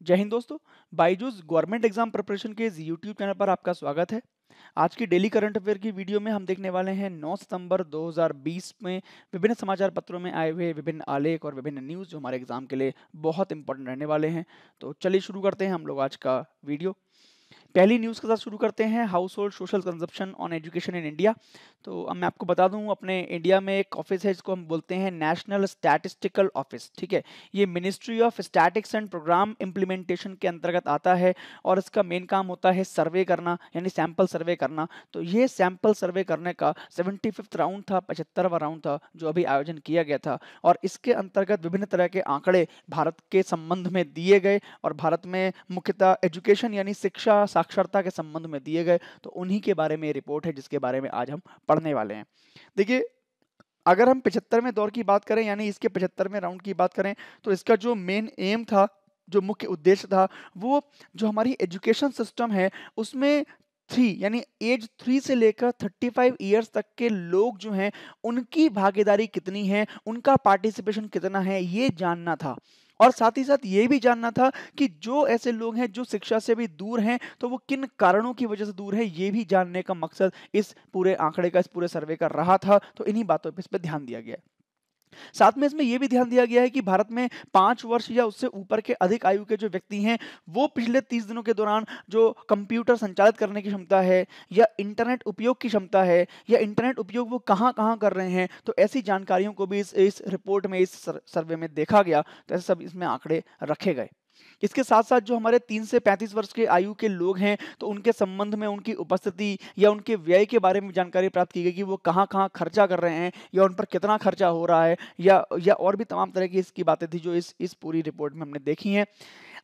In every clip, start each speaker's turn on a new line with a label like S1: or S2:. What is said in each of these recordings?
S1: जय हिंद दोस्तों। Byju's government exam preparation के इस यूट्यूब चैनल पर आपका स्वागत है। आज की डेली करंट अफेयर की वीडियो में हम देखने वाले हैं 9 सितंबर 2020 में विभिन्न समाचार पत्रों में आए हुए विभिन्न आलेख और विभिन्न न्यूज़ जो हमारे एग्जाम के लिए बहुत इंपॉर्टेंट रहने वाले हैं। तो चलिए शुरू करते हैं हम लोग आज का वीडियो। पहली न्यूज़ के साथ शुरू करते हैं, house hold social consumption on education in India. तो अब मैं आपको बता दूं, अपने इंडिया में एक ऑफिस है जिसको हम बोलते हैं नेशनल स्टैटिस्टिकल ऑफिस। ठीक है, ये ministry of statistics and programme implementation के अंतर्गत आता है और इसका मेन काम होता है सर्वे करना, यानी सैंपल सर्वे करना। तो ये सैंपल सर्वे करने का 75वां राउंड था, 75वां राउंड था जो अभी आयोजन किया गया था। और इसके अंतर्गत विभिन्न तरह के आंकड़े भारत के संबंध में दिए गए और भारत में मुख्यतः एजुकेशन यानी शिक्षा साक्षरता के संबंध में दिए गए। तो उन्हीं के बारे में रिपोर्ट है जिसके बारे में आज हम पढ़ने वाले हैं। देखिए, अगर हम 75वें दौर की बात करें यानी इसके 75वें राउंड की बात करें तो इसका जो मेन एम था, जो मुख्य उद्देश्य था, वो जो हमारी एजुकेशन सिस्टम है उसमें 3 यानी एज 3 से लेकर 35 ईयर्स तक के लोग जो हैं उनकी भागीदारी कितनी है, उनका पार्टिसिपेशन कितना है, ये जानना था। और साथ ही साथ ये भी जानना था कि जो ऐसे लोग हैं जो शिक्षा से भी दूर हैं तो वो किन कारणों की वजह से दूर है, ये भी जानने का मकसद इस पूरे आंकड़े का, इस पूरे सर्वे का रहा था। तो इन्हीं बातों पे इस पे ध्यान दिया गया है। साथ में इसमें यह भी ध्यान दिया गया है कि भारत में 5 वर्ष या उससे ऊपर के अधिक आयु के जो व्यक्ति हैं वो पिछले 30 दिनों के दौरान जो कंप्यूटर संचालित करने की क्षमता है या इंटरनेट उपयोग की क्षमता है या इंटरनेट उपयोग वो कहाँ कहाँ कर रहे हैं, तो ऐसी जानकारियों को भी इस रिपोर्ट में, इस सर्वे में देखा गया। तो ऐसे सब इसमें आंकड़े रखे गए। इसके साथ साथ जो हमारे 3 से 35 वर्ष के आयु के लोग हैं तो उनके संबंध में उनकी उपस्थिति या उनके व्यय के बारे में जानकारी प्राप्त की गई कि वो कहाँ कहाँ खर्चा कर रहे हैं या उन पर कितना खर्चा हो रहा है, या और भी तमाम तरह की इसकी बातें थी जो इस पूरी रिपोर्ट में हमने देखी हैं।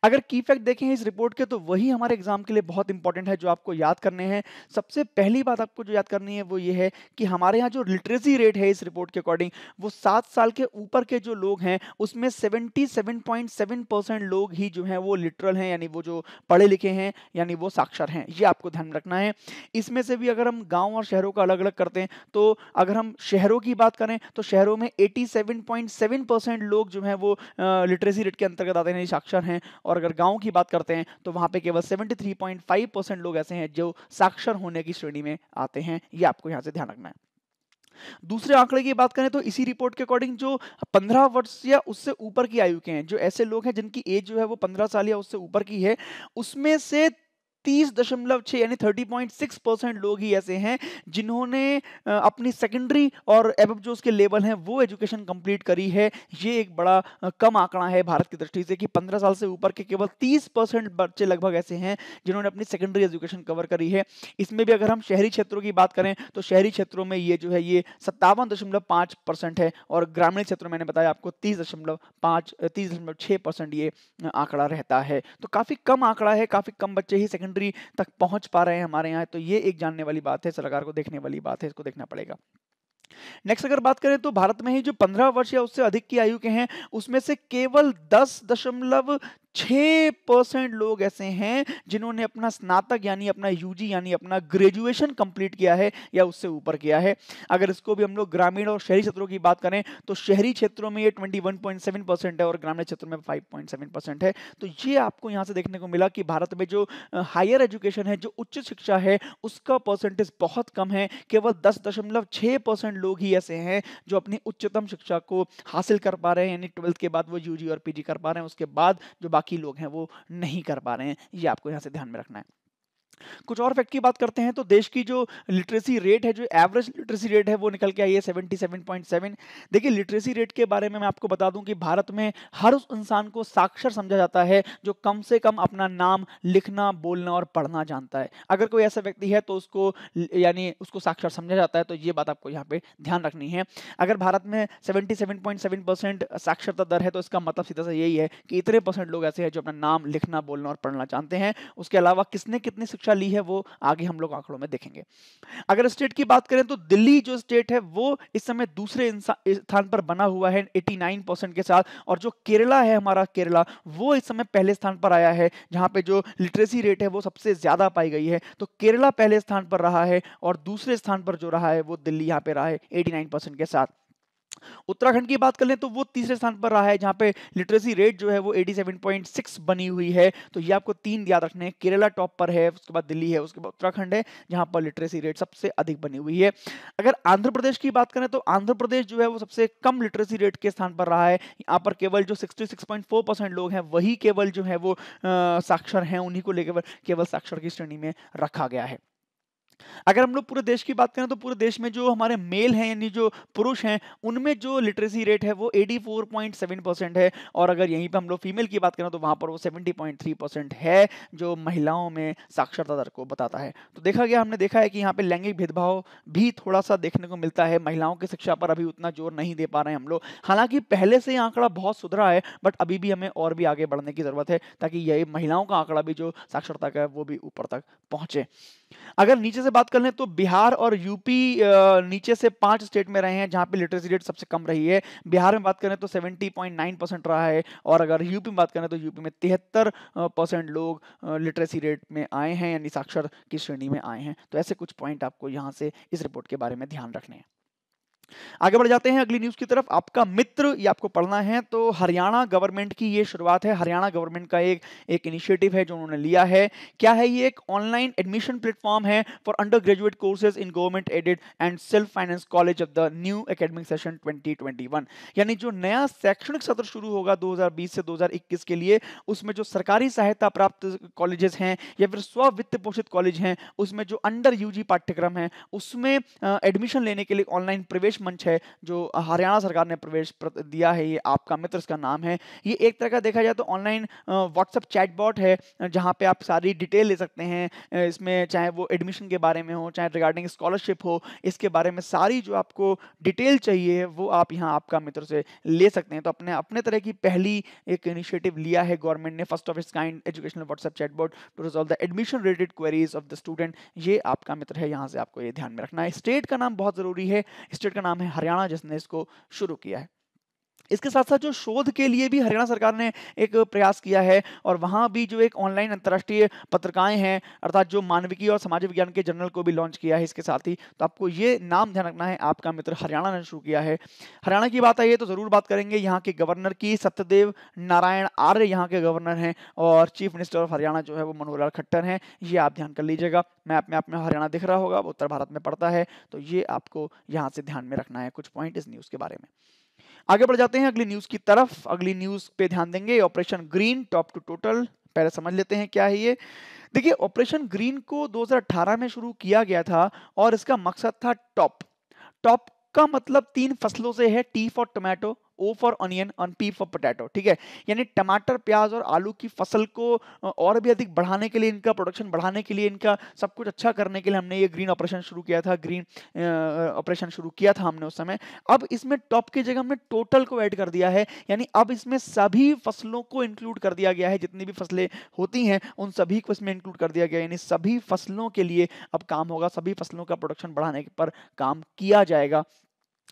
S1: अगर की फैक्ट देखें इस रिपोर्ट के तो वही हमारे एग्जाम के लिए बहुत इंपॉर्टेंट है जो आपको याद करने हैं। सबसे पहली बात आपको जो याद करनी है वो ये है कि हमारे यहाँ जो लिटरेसी रेट है इस रिपोर्ट के अकॉर्डिंग, वो 7 साल के ऊपर के जो लोग हैं उसमें 77.7% लोग ही जो हैं वो लिटरल हैं, यानी वो जो पढ़े लिखे हैं, यानी वो साक्षर हैं। ये आपको ध्यान में रखना है। इसमें से भी अगर हम गांव और शहरों का अलग अलग करते हैं तो अगर हम शहरों की बात करें तो शहरों में 87.7% लोग जो हैं वो लिटरेसी रेट के अंतर्गत आते हैं, यानी साक्षर हैं। और अगर गांव की बात करते हैं तो वहां पे केवल 73.5% लोग ऐसे हैं जो साक्षर होने की श्रेणी में आते हैं। ये आपको यहां से ध्यान रखना है। दूसरे आंकड़े की बात करें तो इसी रिपोर्ट के अकॉर्डिंग जो 15 वर्ष या उससे ऊपर की आयु के हैं, जो ऐसे लोग हैं जिनकी एज जो है वो 15 साल या उससे ऊपर की है, उसमें से 30.6 यानी 30.6% लोग ही ऐसे हैं जिन्होंने अपनी सेकेंडरी और एबव जो उसके लेवल हैं वो एजुकेशन कंप्लीट करी है। ये एक बड़ा कम आंकड़ा है भारत की दृष्टि से कि 15 साल से ऊपर के केवल 30% बच्चे लगभग ऐसे हैं जिन्होंने अपनी सेकेंडरी एजुकेशन कवर करी है। इसमें भी अगर हम शहरी क्षेत्रों की बात करें तो शहरी क्षेत्रों में ये जो है ये 57.5% है और ग्रामीण क्षेत्रों में मैंने बताया आपको 30.6% ये आंकड़ा रहता है। तो काफ़ी कम आंकड़ा है, काफ़ी कम बच्चे ही सेकेंडरी तक पहुंच पा रहे हैं हमारे यहाँ। तो ये एक जानने वाली बात है, सरकार को देखने वाली बात है, इसको देखना पड़ेगा। नेक्स्ट अगर बात करें तो भारत में ही जो 15 वर्ष या उससे अधिक की आयु के हैं उसमें से केवल 10.6% लोग ऐसे हैं जिन्होंने अपना स्नातक यानी अपना यूजी यानी अपना ग्रेजुएशन कंप्लीट किया है या उससे ऊपर किया है। अगर इसको भी हम लोग ग्रामीण और शहरी क्षेत्रों की बात करें तो शहरी क्षेत्रों में ये 21.7% है और ग्रामीण क्षेत्रों में 5.7% है। तो ये आपको यहाँ से देखने को मिला कि भारत में जो हायर एजुकेशन है, जो उच्च शिक्षा है, उसका परसेंटेज बहुत कम है। केवल 10.6% लोग ही ऐसे हैं जो अपनी उच्चतम शिक्षा को हासिल कर पा रहे हैं, यानी 12th के बाद वो यूजी और पीजी कर पा रहे हैं, उसके बाद जो बाकी लोग हैं वो नहीं कर पा रहे हैं। ये आपको यहाँ से ध्यान में रखना है। कुछ और फैक्ट की बात करते हैं तो देश की जो लिटरेसी रेट है, जो एवरेज लिटरेसी रेट है वो निकल के आई है 77.7। देखिए, लिटरेसी रेट के बारे में मैं आपको बता दूं कि भारत में हर उस इंसान को साक्षर समझा जाता है जो कम से कम अपना नाम लिखना, बोलना और पढ़ना जानता है। अगर कोई ऐसा व्यक्ति है तो उसको यानी उसको साक्षर समझा जाता है। तो ये बात आपको यहाँ पे ध्यान रखनी है। अगर भारत में 77.7% साक्षरता दर है तो इसका मतलब सीधा सा यही है कि इतने परसेंट लोग ऐसे हैं जो अपना नाम लिखना, बोलना और पढ़ना जानते हैं। उसके अलावा किसने कितनी शिक्षा ली है वो आगे हम लोग आंकड़ों में देखेंगे। अगर स्टेट की बात करें तो दिल्ली जो स्टेट है वो इस समय दूसरे स्थान पर बना हुआ है 89% के साथ। और जो केरला है हमारा, केरला, वो इस समय पहले स्थान पर आया है जहां पे जो लिटरेसी रेट है वो सबसे ज्यादा पाई गई है। तो केरला पहले स्थान पर रहा है और दूसरे स्थान पर जो रहा है वो दिल्ली यहाँ पे रहा है 89% के साथ। उत्तराखंड की बात कर लें तो वो तीसरे स्थान पर रहा है, जहाँ पे लिटरेसी रेट जो है वो 87.6 बनी हुई है। तो ये आपको 3 याद रखने हैं। केरला टॉप पर है, उसके बाद दिल्ली है, उसके बाद उत्तराखंड है, जहाँ पर लिटरेसी रेट सबसे अधिक बनी हुई है। अगर आंध्र प्रदेश की बात करें तो आंध्र प्रदेश जो है वो सबसे कम लिटरेसी रेट के स्थान पर रहा है। यहाँ पर केवल जो 66.4% लोग हैं वही केवल जो है वो साक्षर हैं, उन्हीं को लेकर केवल साक्षर की श्रेणी में रखा गया है। अगर हम लोग पूरे देश की बात करें तो पूरे देश में जो हमारे मेल हैं यानी जो पुरुष हैं उनमें जो लिटरेसी रेट है वो 84.7% है, और अगर यहीं पे हम लोग फीमेल की बात करें तो वहाँ पर वो 70.3% है, जो महिलाओं में साक्षरता दर को बताता है। तो देखा गया, हमने देखा है कि यहाँ पे लैंगिक भेदभाव भी थोड़ा सा देखने को मिलता है। महिलाओं की शिक्षा पर अभी उतना जोर नहीं दे पा रहे हैं हम लोग। हालांकि पहले से ये आंकड़ा बहुत सुधरा है, बट अभी भी हमें और भी आगे बढ़ने की जरूरत है, ताकि यही महिलाओं का आंकड़ा भी जो साक्षरता का है वो भी ऊपर तक पहुंचे। अगर नीचे से बात कर लें तो बिहार और यूपी नीचे से 5 स्टेट में रहे हैं जहां पे लिटरेसी रेट सबसे कम रही है। बिहार में बात करें तो 70.9% रहा है, और अगर यूपी में बात करें तो यूपी में 73% लोग लिटरेसी रेट में आए हैं, यानी साक्षर की श्रेणी में आए हैं। तो ऐसे कुछ पॉइंट आपको यहाँ से इस रिपोर्ट के बारे में ध्यान रखने हैं। आगे बढ़ जाते हैं अगली न्यूज़ की तरफ। आपका मित्र ये आपको पढ़ना है। तो हरियाणा गवर्नमेंट की ये शुरुआत है। हरियाणा गवर्नमेंट का एक एक इनिशिएटिव है जो उन्होंने लिया है। क्या है ये? एक ऑनलाइन एडमिशन प्लेटफॉर्म है for under graduate courses in government aided and self finance college of the new academic session 2021। यानी जो नया शैक्षणिक सत्र शुरू होगा 2020 से 2021 के लिए, उसमें जो सरकारी सहायता प्राप्त कॉलेजेस हैं या फिर स्व वित्त पोषित कॉलेज हैं, उसमें जो अंडर यूजी पाठ्यक्रम है उसमें एडमिशन लेने के लिए ऑनलाइन प्रवेश मंच है जो हरियाणा सरकार ने प्रवेश दिया है। ये आपका मित्र इसका नाम है। ये एक तरह का देखा जाए तो ऑनलाइन व्हाट्सएप चैटबॉट है, जहां पे आप सारी डिटेल ले सकते हैं। इसमें चाहे वो एडमिशन के बारे में हो, चाहे रिगार्डिंग स्कॉलरशिप हो, इसके बारे में सारी जो आपको डिटेल चाहिए वो आप यहाँ आपका मित्र से ले सकते हैं। तो अपने अपने तरह की पहली एक इनिशिएटिव लिया है गवर्नमेंट ने, first of its kind educational WhatsApp chatbot to resolve the admission related queries of the student. ये आपका मित्र है, यहाँ से आपको ये ध्यान में रखना है। स्टेट का नाम बहुत जरूरी है। स्टेट का नाम है हरियाणा, जिसने इसको शुरू किया है। इसके साथ साथ जो शोध के लिए भी हरियाणा सरकार ने एक प्रयास किया है, और वहाँ भी जो एक ऑनलाइन अंतर्राष्ट्रीय पत्रिकाएं हैं, अर्थात जो मानविकी और समाज विज्ञान के जर्नल को भी लॉन्च किया है इसके साथ ही। तो आपको ये नाम ध्यान रखना है, आपका मित्र हरियाणा ने शुरू किया है। हरियाणा की बात आई है तो ज़रूर बात करेंगे यहाँ के गवर्नर की। सत्यदेव नारायण आर्य यहाँ के गवर्नर हैं, और चीफ मिनिस्टर ऑफ हरियाणा जो है वो मनोहर लाल खट्टर हैं। ये आप ध्यान कर लीजिएगा। मैप में आप में हरियाणा दिख रहा होगा, वो उत्तर भारत में पड़ता है। तो ये आपको यहाँ से ध्यान में रखना है, कुछ पॉइंट इस न्यूज़ के बारे में। आगे बढ़ जाते हैं अगली न्यूज की तरफ। अगली न्यूज पे ध्यान देंगे, operation green top to total. पहले समझ लेते हैं क्या है ये। देखिए, ऑपरेशन ग्रीन को 2018 में शुरू किया गया था, और इसका मकसद था टॉप। टॉप का मतलब 3 फसलों से है, T for tomato, O for onion और पी फॉर पोटैटो। ठीक है, यानी टमाटर, प्याज और आलू की फसल को और भी अधिक बढ़ाने के लिए, इनका प्रोडक्शन बढ़ाने के लिए, इनका सब कुछ अच्छा करने के लिए हमने ये ग्रीन ऑपरेशन शुरू किया था। ग्रीन ऑपरेशन शुरू किया था हमने उस समय। अब इसमें टॉप की जगह हमने टोटल को ऐड कर दिया है, यानी अब इसमें सभी फसलों को इंक्लूड कर दिया गया है। जितनी भी फसलें होती हैं उन सभी को इसमें इंक्लूड कर दिया गया है, यानी सभी फसलों के लिए अब काम होगा, सभी फसलों का प्रोडक्शन बढ़ाने पर काम किया जाएगा।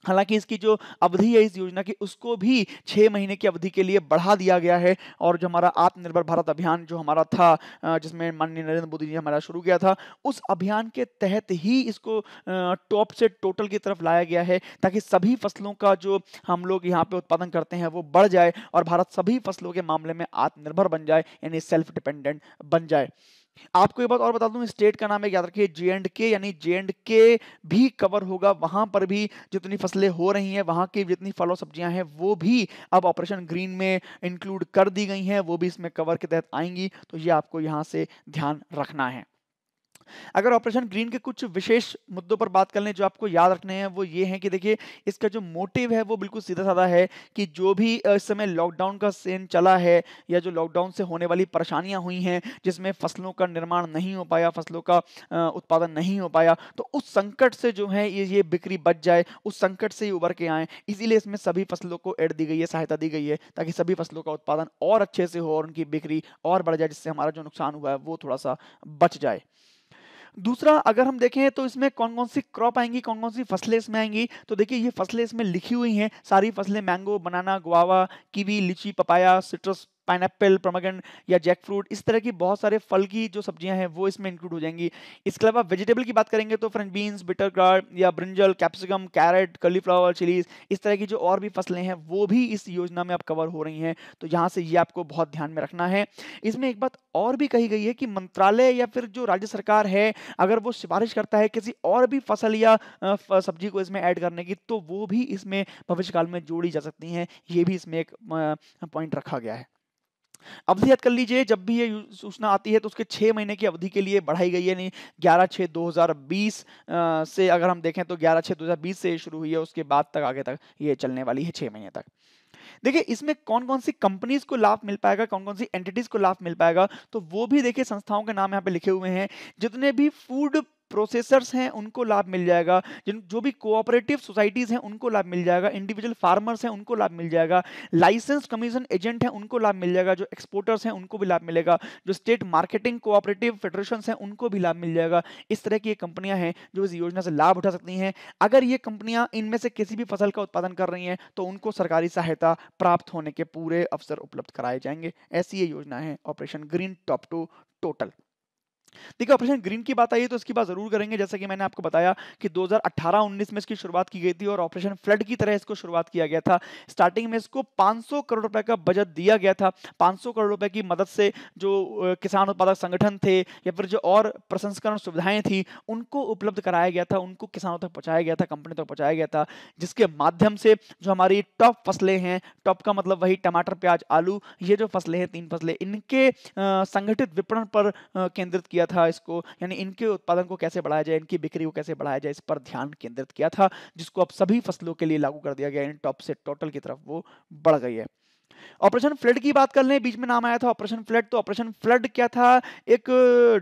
S1: हालांकि इसकी जो अवधि है इस योजना की, उसको भी 6 महीने की अवधि के लिए बढ़ा दिया गया है। और जो हमारा आत्मनिर्भर भारत अभियान जो हमारा था, जिसमें माननीय नरेंद्र मोदी जी हमारा शुरू किया था, उस अभियान के तहत ही इसको टॉप से टोटल की तरफ लाया गया है, ताकि सभी फसलों का जो हम लोग यहाँ पे उत्पादन करते हैं वो बढ़ जाए, और भारत सभी फसलों के मामले में आत्मनिर्भर बन जाए, यानी सेल्फ डिपेंडेंट बन जाए। आपको एक बात और बता दूं, स्टेट का नाम है, याद रखिए, J&K, यानी J&K भी कवर होगा। वहां पर भी जितनी फसलें हो रही हैं, वहां की जितनी फल और सब्जियां हैं, वो भी अब ऑपरेशन ग्रीन में इंक्लूड कर दी गई हैं, वो भी इसमें कवर के तहत आएंगी। तो ये आपको यहां से ध्यान रखना है। अगर ऑपरेशन ग्रीन के कुछ विशेष मुद्दों पर बात कर लें जो आपको याद रखने हैं, वो ये हैं कि देखिए, इसका जो मोटिव है वो बिल्कुल सीधा साधा है कि जो भी इस समय लॉकडाउन का सीन चला है, या जो लॉकडाउन से होने वाली परेशानियां हुई हैं, जिसमें फसलों का निर्माण नहीं हो पाया, फसलों का उत्पादन नहीं हो पाया, तो उस संकट से जो है ये बिक्री बच जाए, उस संकट से ही उबर के आए। इसीलिए इसमें सभी फसलों को ऐड दी गई है, सहायता दी गई है, ताकि सभी फसलों का उत्पादन और अच्छे से हो और उनकी बिक्री और बढ़ जाए, जिससे हमारा जो नुकसान हुआ है वो थोड़ा सा बच जाए। दूसरा, अगर हम देखें तो इसमें कौन-कौन सी क्रॉप आएँगी, कौन-कौन सी फसलें इसमें आएँगी, तो देखिए ये फसलें इसमें लिखी हुई हैं, सारी फसलें मैंगो, बनाना, गुआवा, कीवी, लीची, पपाया, सिट्रस पाइनएप्पल, पोमेग्रेनेट या जैक फ्रूट, इस तरह की बहुत सारे फल की जो सब्जियां हैं वो इसमें इंक्लूड हो जाएंगी। इसके अलावा वेजिटेबल की बात करेंगे तो फ्रेंच बीन्स, बिटर गार्ड या brinjal, capsicum, carrot, cauliflower, chillies, इस तरह की जो और भी फसलें हैं वो भी इस योजना में अब कवर हो रही हैं। तो यहाँ से ये आपको बहुत ध्यान में रखना है। इसमें एक बात और भी कही गई है कि मंत्रालय या फिर जो राज्य सरकार है, अगर वो सिफारिश करता है किसी और भी फसल या सब्जी को इसमें ऐड करने की, तो वो भी इसमें भविष्य काल में जोड़ी जा सकती हैं। ये भी इसमें एक पॉइंट रखा गया है। अवधि याद कर लीजिए, जब भी ये सूचना आती है तो उसके 6 महीने की अवधि के लिए बढ़ाई गई है। नहीं, 11/6/2020 से अगर हम देखें तो 11/6/2020 से शुरू हुई है, उसके बाद तक आगे तक ये चलने वाली है 6 महीने तक। देखिए इसमें कौन-कौन सी कंपनीज़ को लाभ मिल पाएगा, कौन-कौन सी एंटिटीज़ को लाभ मिल पाएगा, तो वो भी देखिए संस्थाओं के नाम यहाँ पे लिखे हुए हैं। जितने भी फूड प्रोसेसर्स हैं उनको लाभ मिल जाएगा, जिन जो भी कोऑपरेटिव सोसाइटीज़ हैं उनको लाभ मिल जाएगा, इंडिविजुअल फार्मर्स हैं उनको लाभ मिल जाएगा, लाइसेंस कमीशन एजेंट हैं उनको लाभ मिल जाएगा, जो एक्सपोर्टर्स हैं उनको भी लाभ मिलेगा, जो स्टेट मार्केटिंग कोऑपरेटिव फेडरेशंस हैं उनको भी लाभ मिल जाएगा। इस तरह की ये कंपनियां हैं जो इस योजना से लाभ उठा सकती हैं। अगर ये कंपनियां इनमें से किसी भी फसल का उत्पादन कर रही हैं तो उनको सरकारी सहायता प्राप्त होने के पूरे अवसर उपलब्ध कराए जाएंगे। ऐसी ये योजना है operation green top to total. देखिए ऑपरेशन ग्रीन की बात आई है तो इसकी बात जरूर करेंगे। जैसा कि मैंने आपको बताया कि 2018-19 में इसकी शुरुआत की गई थी और ऑपरेशन फ्लड की तरह इसको शुरुआत किया गया था। स्टार्टिंग में इसको 500 करोड़ रुपए का बजट दिया गया था। 500 करोड़ रुपए की मदद से जो किसान उत्पादक संगठन थे या फिर जो और प्रसंस्करण सुविधाएं थी उनको उपलब्ध कराया गया था, उनको किसानों तक पहुंचाया गया था, कंपनी तक पहुंचाया गया था, जिसके माध्यम से जो हमारी टॉप फसलें हैं, टॉप का मतलब वही टमाटर, प्याज, आलू, ये जो फसलें हैं, 3 फसलें, इनके संगठित विपणन पर केंद्रित किया था इसको, यानी इनके उत्पादन को कैसे बढ़ाया जाए, इनकी बिक्री को कैसे बढ़ाया जाए, इस पर ध्यान केंद्रित किया था, जिसको अब सभी फसलों के लिए लागू कर दिया गया है। टॉप से टोटल की तरफ वो बढ़ गई है। ऑपरेशन फ्लड की बात कर लें, बीच में नाम आया था ऑपरेशन फ्लड। तो ऑपरेशन फ्लड क्या था? एक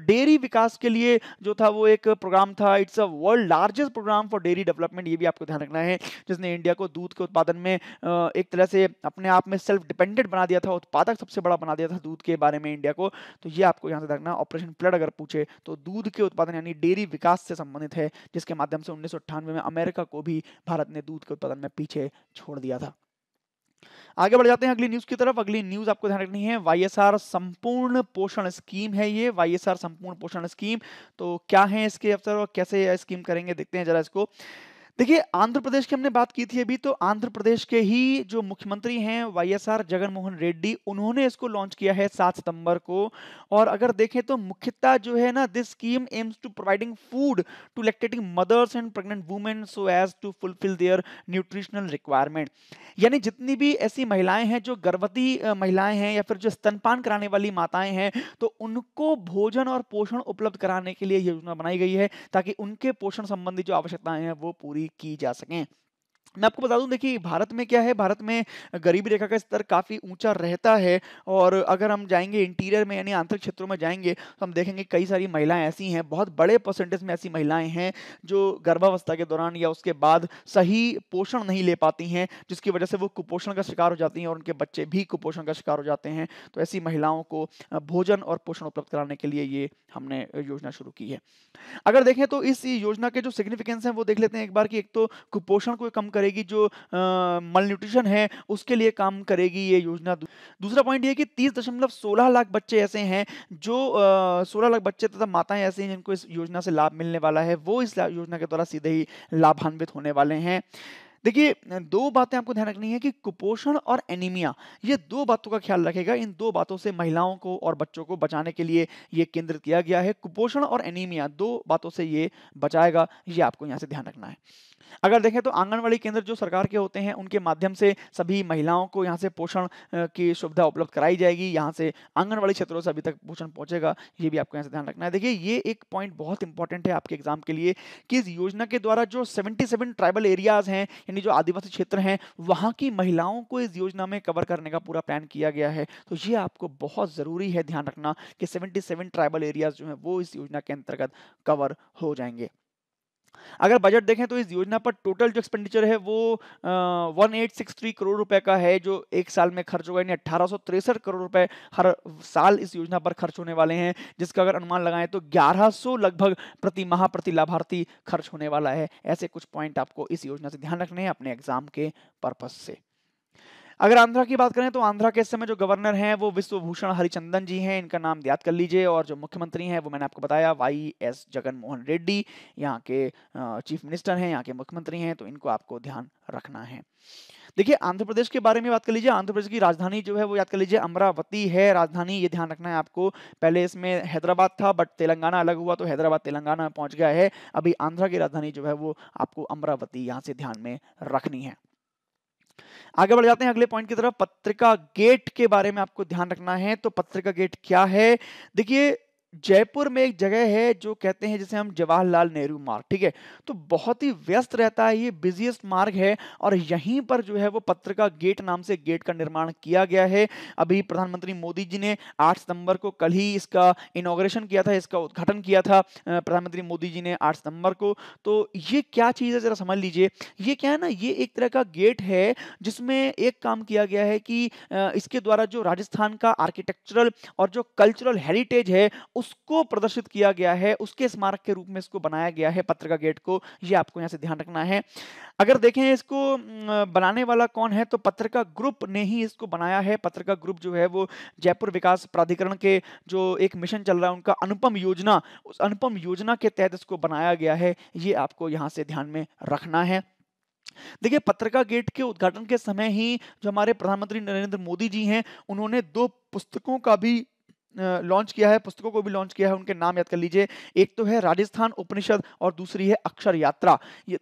S1: डेयरी विकास के लिए जो था वो एक प्रोग्राम था। It's a world largest programme for dairy development, ये भी आपको ध्यान रखना है, जिसने इंडिया को दूध के उत्पादन में एक तरह से अपने आप में सेल्फ डिपेंडेंट बना दिया था, उत्पादक सबसे बड़ा बना दिया था दूध के बारे में इंडिया को। तो ये आपको यहाँ से रखना, ऑपरेशन फ्लड अगर पूछे तो दूध के उत्पादन यानी डेयरी विकास से संबंधित है, जिसके माध्यम से 1998 में अमेरिका को भी भारत ने दूध के उत्पादन में पीछे छोड़ दिया था। आगे बढ़ जाते हैं अगली न्यूज़ की तरफ। अगली न्यूज़ आपको ध्यान रखनी है, वाईएसआर संपूर्ण पोषण स्कीम है ये, वाईएसआर संपूर्ण पोषण स्कीम। तो क्या है इसके अवसर और कैसे यह स्कीम करेंगे, देखते हैं जरा इसको। देखिए आंध्र प्रदेश की हमने बात की थी अभी, तो आंध्र प्रदेश के ही जो मुख्यमंत्री हैं वाईएसआर जगनमोहन रेड्डी, उन्होंने इसको लॉन्च किया है 7 सितंबर को। और अगर देखें तो मुख्यतः जो है ना, this scheme aims to providing food to lactating mothers and pregnant women so as to fulfil their nutritional requirement. यानी जितनी भी ऐसी महिलाएं हैं जो गर्भवती महिलाएं हैं या फिर जो स्तनपान कराने वाली माताएं हैं, तो उनको भोजन और पोषण उपलब्ध कराने के लिए योजना बनाई गई है, ताकि उनके पोषण संबंधी जो आवश्यकताएं हैं वो पूरी की जा सकें। मैं आपको बता दूं, देखिए भारत में क्या है, भारत में गरीबी रेखा का स्तर काफ़ी ऊंचा रहता है। और अगर हम जाएंगे इंटीरियर में यानी आंतरिक क्षेत्रों में जाएंगे तो हम देखेंगे कई सारी महिलाएं ऐसी हैं, बहुत बड़े परसेंटेज में ऐसी महिलाएं हैं जो गर्भावस्था के दौरान या उसके बाद सही पोषण नहीं ले पाती हैं, जिसकी वजह से वो कुपोषण का शिकार हो जाती हैं और उनके बच्चे भी कुपोषण का शिकार हो जाते हैं। तो ऐसी महिलाओं को भोजन और पोषण उपलब्ध कराने के लिए ये हमने योजना शुरू की है। अगर देखें तो इस योजना के जो सिग्निफिकेंस हैं वो देख लेते हैं एक बार, कि एक तो कुपोषण को कम करेगी, जो मल न्यूट्रिशन है उसके लिए काम करेगी ये योजना। दूसरा पॉइंट ये है कि 30.16 लाख बच्चे ऐसे हैं जो 16 लाख बच्चे तथा माताएं ऐसे हैं जिनको इस योजना से लाभ मिलने वाला है, वो इस योजना के द्वारा सीधे ही लाभान्वित होने वाले हैं। देखिए 2 बातें आपको ध्यान रखनी है कि कुपोषण और एनीमिया, ये 2 बातों का ख्याल रखेगा। इन 2 बातों से महिलाओं को और बच्चों को बचाने के लिए ये केंद्रित किया गया है। कुपोषण और एनीमिया 2 बातों से ये बचाएगा, ये आपको यहाँ से ध्यान रखना है। अगर देखें तो आंगनवाड़ी केंद्र जो सरकार के होते हैं उनके माध्यम से सभी महिलाओं को यहाँ से पोषण की सुविधा उपलब्ध कराई जाएगी। यहाँ से आंगनवाड़ी क्षेत्रों से अभी तक पोषण पहुंचेगा, ये भी आपको यहाँ से ध्यान रखना है। देखिए ये एक पॉइंट बहुत इंपॉर्टेंट है आपके एग्जाम के लिए, कि इस योजना के द्वारा जो 77 ट्राइबल एरियाज हैं यानी जो आदिवासी क्षेत्र हैं, वहाँ की महिलाओं को इस योजना में कवर करने का पूरा प्लान किया गया है। तो ये आपको बहुत ज़रूरी है ध्यान रखना कि 77 ट्राइबल एरियाज जो हैं वो इस योजना के अंतर्गत कवर हो जाएंगे। अगर बजट देखें तो इस योजना पर टोटल जो एक्सपेंडिचर है वो 1863 करोड़ रुपए का है, जो एक साल में खर्च होगा, यानी 1863 करोड़ रुपए हर साल इस योजना पर खर्च होने वाले हैं, जिसका अगर अनुमान लगाएं तो 1100 लगभग प्रति माह प्रति लाभार्थी खर्च होने वाला है। ऐसे कुछ पॉइंट आपको इस योजना से ध्यान रखने हैं अपने एग्जाम के पर्पज से। अगर आंध्रा की बात करें तो आंध्रा के इस समय जो गवर्नर हैं वो विश्वभूषण हरिचंदन जी हैं, इनका नाम याद कर लीजिए। और जो मुख्यमंत्री हैं वो मैंने आपको बताया वाई एस जगन मोहन रेड्डी, यहाँ के चीफ मिनिस्टर हैं, यहाँ के मुख्यमंत्री हैं, तो इनको आपको ध्यान रखना है। देखिए आंध्र प्रदेश के बारे में बात कर लीजिए। आंध्र प्रदेश की राजधानी जो है वो याद कर लीजिए अमरावती है राजधानी, ये ध्यान रखना है आपको। पहले इसमें हैदराबाद था बट तेलंगाना अलग हुआ तो हैदराबाद तेलंगाना में पहुंच गया है। अभी आंध्रा की राजधानी जो है वो आपको अमरावती यहाँ से ध्यान में रखनी है। आगे बढ़ जाते हैं अगले पॉइंट की तरफ। पत्रिका गेट के बारे में आपको ध्यान रखना है। तो पत्रिका गेट क्या है? देखिए जयपुर में एक जगह है जो कहते हैं जिसे हम जवाहरलाल नेहरू मार्ग, ठीक है। तो बहुत ही व्यस्त रहता है, ये बिजिएस्ट मार्ग है और यहीं पर जो है वो पत्रिका गेट नाम से गेट का निर्माण किया गया है। अभी प्रधानमंत्री मोदी जी ने 8 सितंबर को कल ही इसका इनॉग्रेशन किया था, इसका उद्घाटन किया था प्रधानमंत्री मोदी जी ने 8 सितंबर को। तो ये क्या चीज़ है जरा समझ लीजिए। ये क्या है ना, ये एक तरह का गेट है जिसमें एक काम किया गया है कि इसके द्वारा जो राजस्थान का आर्किटेक्चरल और जो कल्चरल हेरिटेज है उसको प्रदर्शित किया गया है, उसके स्मारक के रूप में इसको बनाया गया है पत्रिका गेट को। ये आपको यहाँ से ध्यान रखना है। अगर देखें इसको बनाने वाला कौन है तो पत्रिका ग्रुप ने ही इसको बनाया है। पत्रिका ग्रुप जो है वो जयपुर विकास प्राधिकरण के जो एक मिशन चल रहा है उनका अनुपम योजना, उस अनुपम योजना के तहत इसको बनाया गया है। ये आपको यहाँ से ध्यान में रखना है। देखिए पत्रिका गेट के उद्घाटन के समय ही जो हमारे प्रधानमंत्री नरेंद्र मोदी जी हैं उन्होंने 2 पुस्तकों का भी लॉन्च किया है, पुस्तकों को भी लॉन्च किया है। उनके नाम याद कर लीजिए। एक तो है राजस्थान उपनिषद और दूसरी है अक्षर यात्रा। ये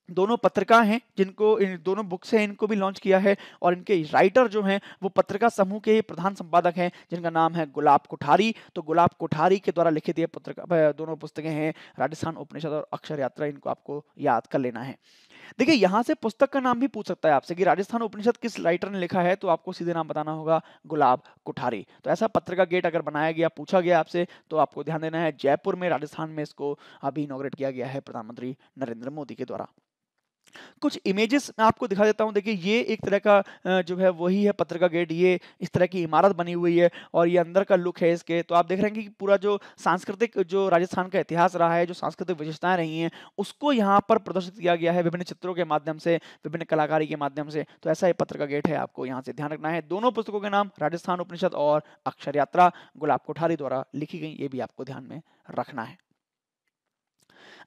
S1: दोनों पत्रिका हैं जिनको, इन दोनों बुक्स हैं, इनको भी लॉन्च किया है। और इनके राइटर जो हैं वो पत्रिका समूह के ही प्रधान संपादक हैं जिनका नाम है गुलाब कोठारी। तो गुलाब कोठारी के द्वारा लिखित ये पत्रिका, दोनों पुस्तकें हैं राजस्थान उपनिषद और अक्षर यात्रा, इनको आपको याद कर लेना है। देखिए यहाँ से पुस्तक का नाम भी पूछ सकता है आपसे कि राजस्थान उपनिषद किस राइटर ने लिखा है, तो आपको सीधे नाम बताना होगा गुलाब कोठारी। तो ऐसा पत्रिका गेट अगर बनाया गया, पूछा गया आपसे, तो आपको ध्यान देना है जयपुर में राजस्थान में इसको अभी इनॉग्रेट किया गया है प्रधानमंत्री नरेंद्र मोदी के द्वारा। कुछ इमेजेस मैं आपको दिखा देता हूँ। देखिए ये एक तरह का जो है वही है पत्रिका गेट। ये इस तरह की इमारत बनी हुई है और ये अंदर का लुक है इसके। तो आप देख रहे हैं कि पूरा जो सांस्कृतिक जो राजस्थान का इतिहास रहा है, जो सांस्कृतिक विशेषताएं रही हैं, उसको यहाँ पर प्रदर्शित किया गया है विभिन्न चित्रों के माध्यम से, विभिन्न कलाकारी के माध्यम से। तो ऐसा ये पत्रिका गेट है, आपको यहाँ से ध्यान रखना है। दोनों पुस्तकों के नाम राजस्थान उपनिषद और अक्षर यात्रा गुलाब कोठारी द्वारा लिखी गई, ये भी आपको ध्यान में रखना है।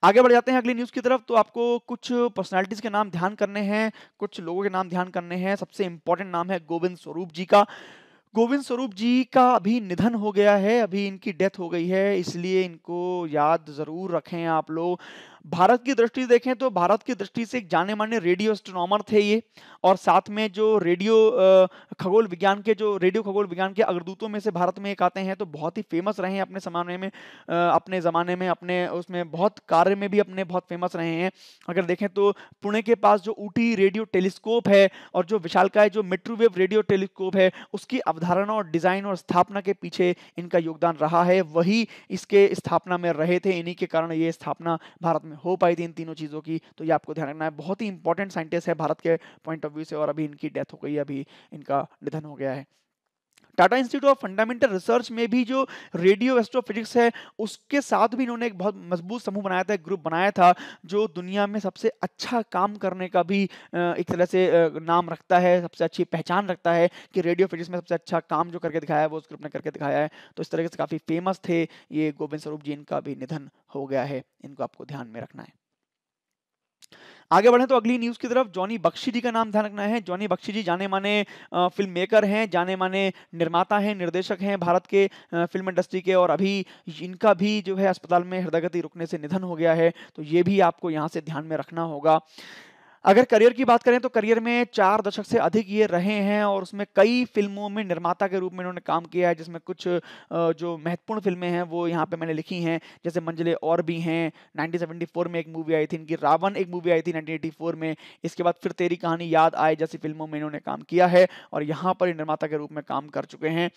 S1: आगे बढ़ जाते हैं अगली न्यूज़ की तरफ। तो आपको कुछ पर्सनालिटीज़ के नाम ध्यान करने हैं, कुछ लोगों के नाम ध्यान करने हैं। सबसे इंपॉर्टेंट नाम है गोविंद स्वरूप जी का। गोविंद स्वरूप जी का अभी निधन हो गया है, अभी इनकी डेथ हो गई है, इसलिए इनको याद ज़रूर रखें आप लोग। भारत की दृष्टि से देखें तो भारत की दृष्टि से एक जाने-माने रेडियो एस्ट्रोनॉमर थे ये। और साथ में जो खगोल विज्ञान के जो रेडियो खगोल विज्ञान के अग्रदूतों में से भारत में एक आते हैं। तो बहुत ही फेमस रहे हैं अपने ज़माने में, अपने ज़माने में, अपने उसमें बहुत कार्य में भी अपने बहुत फेमस रहे हैं। अगर देखें तो पुणे के पास जो ऊटी रेडियो टेलीस्कोप है और जो विशालकाय जो माइक्रोवेव रेडियो टेलीस्कोप है, उसकी अवधारणा और डिज़ाइन और स्थापना के पीछे इनका योगदान रहा है। वही इसके स्थापना में रहे थे, इन्हीं के कारण ये स्थापना भारत में हो पाई थी इन तीनों चीज़ों की। तो ये आपको ध्यान रखना है। बहुत ही इंपॉर्टेंट साइंटिस्ट है भारत के पॉइंट ऑफ व्यू से और अभी इनकी डेथ हो गई है, अभी इनका निधन हो गया है। Tata institute of fundamental research में भी जो रेडियो एस्ट्रोफिजिक्स है उसके साथ भी इन्होंने एक बहुत मजबूत समूह बनाया था, एक ग्रुप बनाया था जो दुनिया में सबसे अच्छा काम करने का भी एक तरह से नाम रखता है, सबसे अच्छी पहचान रखता है कि रेडियो फिजिक्स में सबसे अच्छा काम जो करके दिखाया है वो उस ग्रुप ने करके दिखाया है। तो इस तरह से काफ़ी फेमस थे ये गोविंद स्वरूप जी, इनका भी निधन हो गया है, इनको आपको ध्यान में रखना है। आगे बढ़ें तो अगली न्यूज़ की तरफ। जॉनी बख्शी जी का नाम ध्यान रखना है। जॉनी बख्शी जी जाने माने फिल्म मेकर हैं, जाने माने निर्माता हैं, निर्देशक हैं भारत के फिल्म इंडस्ट्री के। और अभी इनका भी जो है अस्पताल में हृदय गति रुकने से निधन हो गया है। तो ये भी आपको यहाँ से ध्यान में रखना होगा। अगर करियर की बात करें तो करियर में 4 दशक से अधिक ये रहे हैं और उसमें कई फ़िल्मों में निर्माता के रूप में इन्होंने काम किया है, जिसमें कुछ जो महत्वपूर्ण फ़िल्में हैं वो यहाँ पे मैंने लिखी हैं। जैसे मंजिलें और भी हैं, 1974 में एक मूवी आई थी इनकी, रावण एक मूवी आई थी 1984 में। इसके बाद फिर तेरी कहानी याद आए जैसी फ़िल्मों में इन्होंने काम किया है और यहाँ पर ये निर्माता के रूप में काम कर चुके हैं।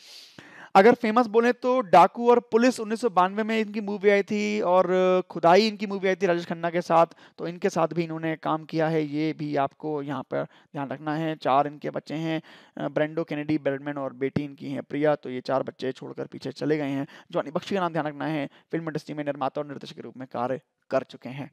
S1: अगर फेमस बोले तो डाकू और पुलिस 1992 में इनकी मूवी आई थी और खुदाई इनकी मूवी आई थी राजेश खन्ना के साथ। तो इनके साथ भी इन्होंने काम किया है, ये भी आपको यहाँ पर ध्यान रखना है। 4 इनके बच्चे हैं, ब्रेंडो केनेडी बेल्टमैन और बेटी इनकी हैं प्रिया। तो ये 4 बच्चे छोड़कर पीछे चले गए हैं। जॉनी बख्शी का नाम ध्यान रखना है, फिल्म इंडस्ट्री में निर्माता और निर्देशक के रूप में कार्य कर चुके हैं।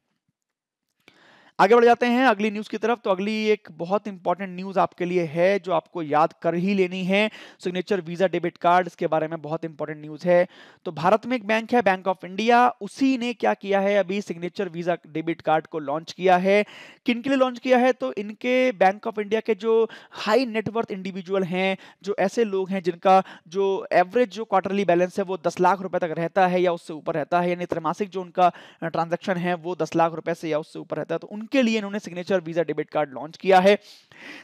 S1: आगे बढ़ जाते हैं अगली न्यूज़ की तरफ। तो अगली एक बहुत इंपॉर्टेंट न्यूज़ आपके लिए है जो आपको याद कर ही लेनी है। सिग्नेचर वीज़ा डेबिट कार्ड, इसके बारे में बहुत इंपॉर्टेंट न्यूज़ है। तो भारत में एक बैंक है बैंक ऑफ इंडिया, उसी ने क्या किया है, अभी सिग्नेचर वीज़ा डेबिट कार्ड को लॉन्च किया है। किन के लिए लॉन्च किया है, तो इनके बैंक ऑफ इंडिया के जो हाई नेटवर्थ इंडिविजुअल हैं, जो ऐसे लोग हैं जिनका जो एवरेज जो क्वार्टरली बैलेंस है वो 10 लाख रुपए तक रहता है या उससे ऊपर रहता है, यानी त्रैमासिक जो उनका ट्रांजैक्शन है वो 10 लाख रुपए से या उससे ऊपर रहता है, तो उनके लिए इन्होंने signature visa debit card launch किया है।